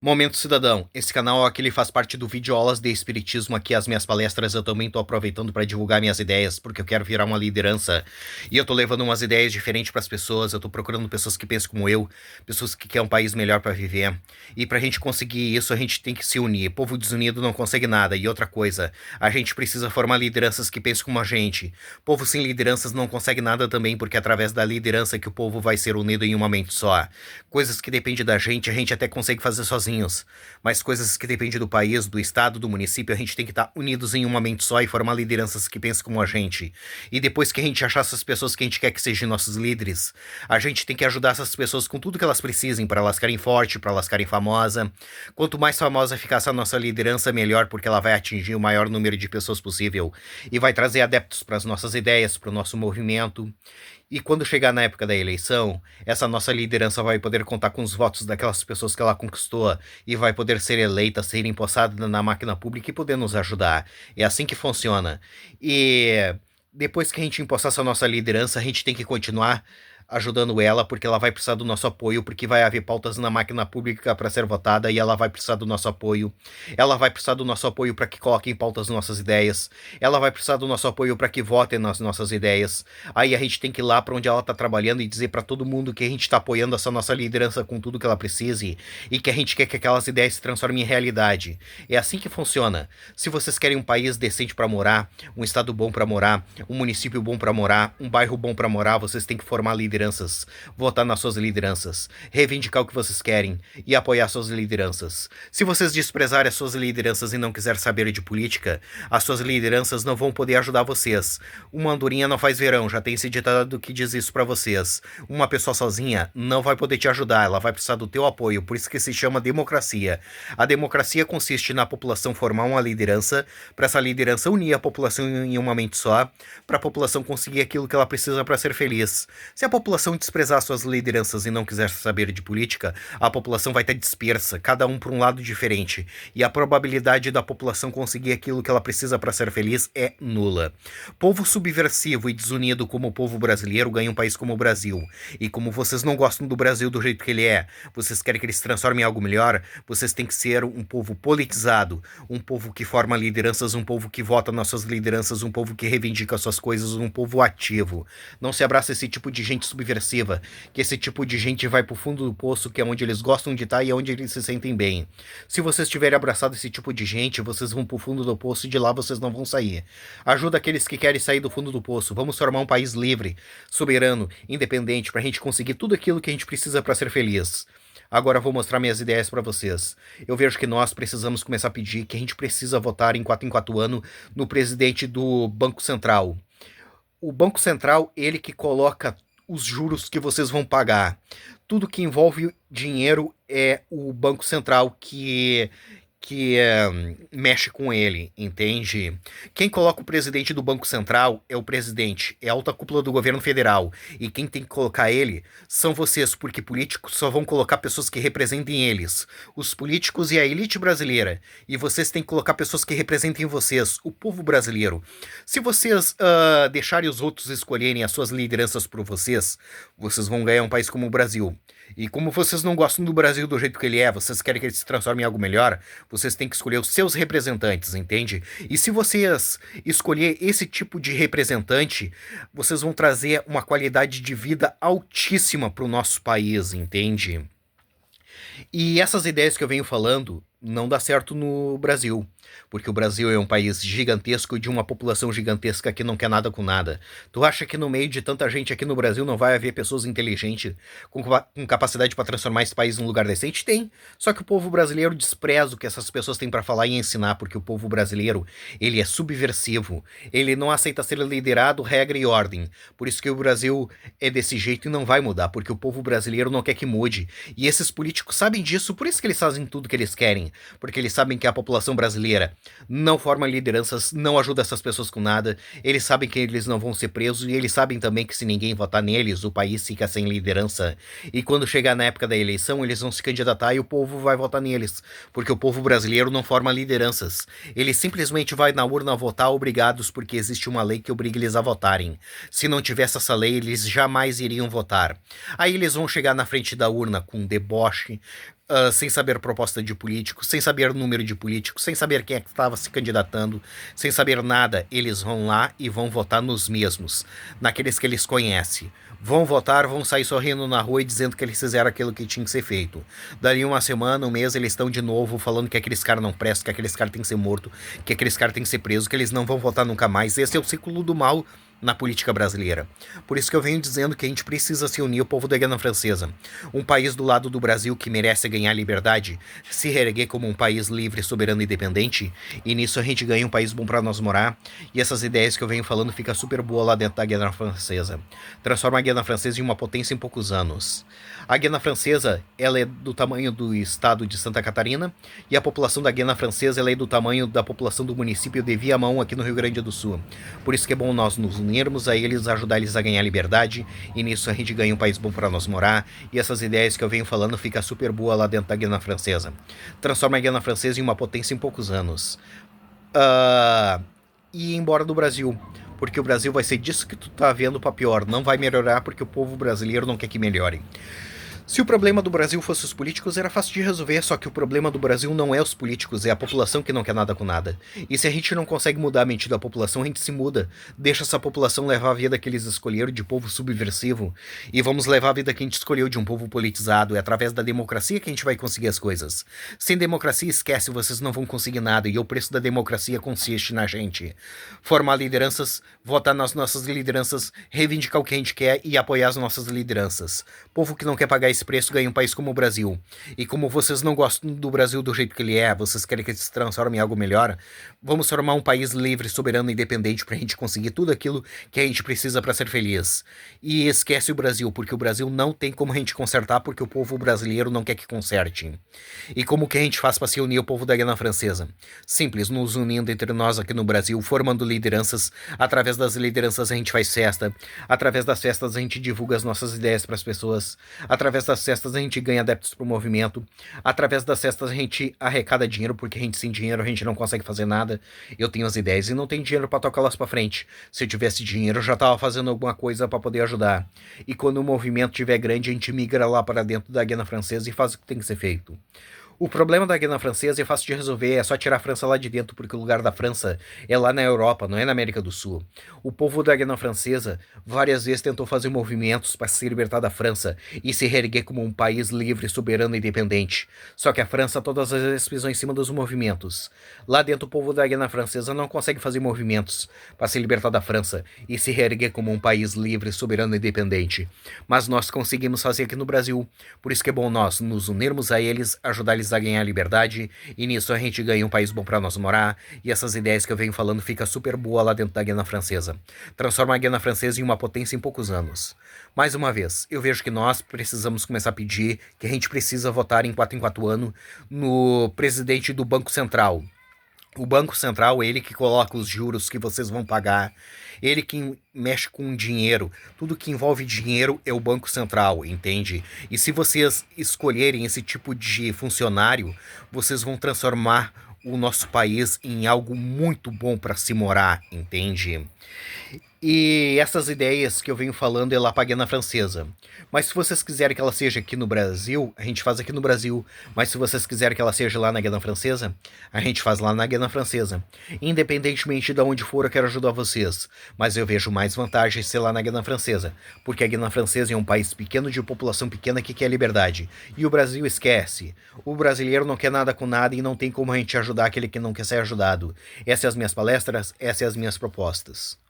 Momento Cidadão. Esse canal aqui ele faz parte do Videoaulas de Espiritismo. Aqui as minhas palestras eu também tô aproveitando para divulgar minhas ideias, porque eu quero virar uma liderança. E eu tô levando umas ideias diferentes para as pessoas. Eu tô procurando pessoas que pensam como eu, pessoas que querem um país melhor para viver. E pra gente conseguir isso, a gente tem que se unir. Povo desunido não consegue nada. E outra coisa, a gente precisa formar lideranças que pensem como a gente. Povo sem lideranças não consegue nada também, porque é através da liderança que o povo vai ser unido em uma mente só. Coisas que dependem da gente, a gente até consegue fazer sozinhos. Mas coisas que dependem do país, do estado, do município, a gente tem que estar unidos em uma mente só e formar lideranças que pensem como a gente. E depois que a gente achar essas pessoas que a gente quer que sejam nossos líderes, a gente tem que ajudar essas pessoas com tudo que elas precisem para elas ficarem fortes, para elas ficarem famosas. Quanto mais famosa ficar essa nossa liderança, melhor, porque ela vai atingir o maior número de pessoas possível e vai trazer adeptos para as nossas ideias, para o nosso movimento. E quando chegar na época da eleição, essa nossa liderança vai poder contar com os votos daquelas pessoas que ela conquistou e vai poder ser eleita, ser empossada na máquina pública e poder nos ajudar. É assim que funciona. E depois que a gente empossar essa nossa liderança, a gente tem que continuar ajudando ela, porque ela vai precisar do nosso apoio, porque vai haver pautas na máquina pública para ser votada e ela vai precisar do nosso apoio. Ela vai precisar do nosso apoio para que coloquem em pautas nossas ideias. Ela vai precisar do nosso apoio para que votem nas nossas ideias. Aí a gente tem que ir lá para onde ela tá trabalhando e dizer para todo mundo que a gente tá apoiando essa nossa liderança com tudo que ela precise e que a gente quer que aquelas ideias se transformem em realidade. É assim que funciona. Se vocês querem um país decente para morar, um estado bom para morar, um município bom para morar, um bairro bom para morar, vocês têm que formar lideranças, votar nas suas lideranças, reivindicar o que vocês querem e apoiar suas lideranças. Se vocês desprezarem as suas lideranças e não quiserem saber de política, as suas lideranças não vão poder ajudar vocês. Uma andorinha não faz verão, já tem esse ditado que diz isso pra vocês. Uma pessoa sozinha não vai poder te ajudar, ela vai precisar do teu apoio, por isso que se chama democracia. A democracia consiste na população formar uma liderança, para essa liderança unir a população em uma mente só, para a população conseguir aquilo que ela precisa para ser feliz. Se a população desprezar suas lideranças e não quiser saber de política, a população vai estar dispersa, cada um por um lado diferente, e a probabilidade da população conseguir aquilo que ela precisa para ser feliz é nula. Povo subversivo e desunido como o povo brasileiro ganha um país como o Brasil. E como vocês não gostam do Brasil do jeito que ele é, vocês querem que ele se transforme em algo melhor, vocês têm que ser um povo politizado, um povo que forma lideranças, um povo que vota nas suas lideranças, um povo que reivindica suas coisas, um povo ativo. Não se abraça esse tipo de gente subversiva, que esse tipo de gente vai pro fundo do poço, que é onde eles gostam de estar e é onde eles se sentem bem. Se vocês tiverem abraçado esse tipo de gente, vocês vão pro fundo do poço e de lá vocês não vão sair. Ajuda aqueles que querem sair do fundo do poço. Vamos formar um país livre, soberano, independente, pra gente conseguir tudo aquilo que a gente precisa para ser feliz. Agora eu vou mostrar minhas ideias para vocês. Eu vejo que nós precisamos começar a pedir que a gente precisa votar em 4 anos no presidente do Banco Central. O Banco Central, ele que coloca os juros que vocês vão pagar. Tudo que envolve dinheiro é o Banco Central que mexe com ele, entende? Quem coloca o presidente do Banco Central é o presidente, é a alta cúpula do governo federal. E quem tem que colocar ele são vocês, porque políticos só vão colocar pessoas que representem eles. Os políticos e a elite brasileira. E vocês têm que colocar pessoas que representem vocês, o povo brasileiro. Se vocês deixarem os outros escolherem as suas lideranças por vocês, vocês vão ganhar um país como o Brasil. E como vocês não gostam do Brasil do jeito que ele é, vocês querem que ele se transforme em algo melhor, vocês têm que escolher os seus representantes, entende? E se vocês escolher esse tipo de representante, vocês vão trazer uma qualidade de vida altíssima para o nosso país, entende? E essas ideias que eu venho falando não dá certo no Brasil, porque o Brasil é um país gigantesco de uma população gigantesca que não quer nada com nada. Tu acha que no meio de tanta gente aqui no Brasil não vai haver pessoas inteligentes com capacidade para transformar esse país num lugar decente? Tem. Só que o povo brasileiro despreza o que essas pessoas têm para falar e ensinar, porque o povo brasileiro, ele é subversivo. Ele não aceita ser liderado, regra e ordem. Por isso que o Brasil é desse jeito e não vai mudar, porque o povo brasileiro não quer que mude. E esses políticos sabem disso, por isso que eles fazem tudo que eles querem. Porque eles sabem que a população brasileira não forma lideranças, não ajuda essas pessoas com nada, eles sabem que eles não vão ser presos e eles sabem também que se ninguém votar neles, o país fica sem liderança. E quando chegar na época da eleição, eles vão se candidatar e o povo vai votar neles, porque o povo brasileiro não forma lideranças. Ele simplesmente vai na urna votar obrigados porque existe uma lei que obriga eles a votarem. Se não tivesse essa lei, eles jamais iriam votar. Aí eles vão chegar na frente da urna com deboche, sem saber proposta de político, sem saber número de político, sem saber quem é que estava se candidatando, sem saber nada, eles vão lá e vão votar nos mesmos, naqueles que eles conhecem. Vão votar, vão sair sorrindo na rua e dizendo que eles fizeram aquilo que tinha que ser feito. Dali uma semana, um mês, eles estão de novo falando que aqueles caras não prestam, que aqueles caras têm que ser morto, que aqueles caras têm que ser presos, que eles não vão votar nunca mais. Esse é o ciclo do mal na política brasileira. Por isso que eu venho dizendo que a gente precisa se unir ao povo da Guiana Francesa. Um país do lado do Brasil que merece ganhar liberdade, se reerguer como um país livre, soberano e independente, e nisso a gente ganha um país bom para nós morar, e essas ideias que eu venho falando fica super boa lá dentro da Guiana Francesa. Transforma a Guiana Francesa em uma potência em poucos anos. A Guiana Francesa, ela é do tamanho do estado de Santa Catarina, e a população da Guiana Francesa, ela é do tamanho da população do município de Viamão, aqui no Rio Grande do Sul. Por isso que é bom nós nos unirmos a eles, ajudar eles a ganhar liberdade, e nisso a gente ganha um país bom para nós morar, e essas ideias que eu venho falando fica super boa lá dentro da Guiana Francesa. Transforma a Guiana Francesa em uma potência em poucos anos. E ir embora do Brasil, porque o Brasil vai ser disso que tu tá vendo pra pior, não vai melhorar porque o povo brasileiro não quer que melhore. Se o problema do Brasil fosse os políticos, era fácil de resolver, só que o problema do Brasil não é os políticos, é a população que não quer nada com nada. E se a gente não consegue mudar a mente da população, a gente se muda. Deixa essa população levar a vida que eles escolheram de povo subversivo. E vamos levar a vida que a gente escolheu de um povo politizado. É através da democracia que a gente vai conseguir as coisas. Sem democracia, esquece, vocês não vão conseguir nada. E o preço da democracia consiste na gente formar lideranças, votar nas nossas lideranças, reivindicar o que a gente quer e apoiar as nossas lideranças. Povo que não quer pagar esse preço ganha um país como o Brasil. E como vocês não gostam do Brasil do jeito que ele é, vocês querem que ele se transforme em algo melhor, vamos formar um país livre, soberano e independente pra gente conseguir tudo aquilo que a gente precisa pra ser feliz. E esquece o Brasil, porque o Brasil não tem como a gente consertar, porque o povo brasileiro não quer que conserte. E como que a gente faz pra se unir ao povo da Guiana Francesa? Simples, nos unindo entre nós aqui no Brasil, formando lideranças. Através das lideranças a gente faz festa. Através das festas a gente divulga as nossas ideias pras pessoas. Através das festas a gente ganha adeptos pro movimento. Através das festas a gente arrecada dinheiro, porque a gente sem dinheiro a gente não consegue fazer nada. Eu tenho as ideias e não tenho dinheiro pra tocá-las pra frente. Se eu tivesse dinheiro eu já tava fazendo alguma coisa pra poder ajudar. E quando o movimento estiver grande a gente migra lá para dentro da Guiana Francesa e faz o que tem que ser feito. O problema da Guiana Francesa é fácil de resolver, é só tirar a França lá de dentro, porque o lugar da França é lá na Europa, não é na América do Sul. O povo da Guiana Francesa várias vezes tentou fazer movimentos para se libertar da França e se reerguer como um país livre, soberano e independente. Só que a França todas as vezes pisou em cima dos movimentos. Lá dentro o povo da Guiana Francesa não consegue fazer movimentos para se libertar da França e se reerguer como um país livre, soberano e independente. Mas nós conseguimos fazer aqui no Brasil. Por isso que é bom nós nos unirmos a eles, ajudar eles a ganhar liberdade, e nisso a gente ganha um país bom pra nós morar, e essas ideias que eu venho falando fica super boa lá dentro da Guiana Francesa. Transforma a Guiana Francesa em uma potência em poucos anos. Mais uma vez, eu vejo que nós precisamos começar a pedir que a gente precisa votar em 4 anos no presidente do Banco Central. O Banco Central é ele que coloca os juros que vocês vão pagar, ele que mexe com dinheiro. Tudo que envolve dinheiro é o Banco Central, entende? E se vocês escolherem esse tipo de funcionário, vocês vão transformar o nosso país em algo muito bom para se morar, entende? E essas ideias que eu venho falando é lá pra Guiana Francesa. Mas se vocês quiserem que ela seja aqui no Brasil, a gente faz aqui no Brasil. Mas se vocês quiserem que ela seja lá na Guiana Francesa, a gente faz lá na Guiana Francesa. Independentemente de onde for, eu quero ajudar vocês. Mas eu vejo mais vantagens ser lá na Guiana Francesa. Porque a Guiana Francesa é um país pequeno de população pequena que quer liberdade. E o Brasil esquece. O brasileiro não quer nada com nada e não tem como a gente ajudar aquele que não quer ser ajudado. Essas são as minhas palestras, essas são as minhas propostas.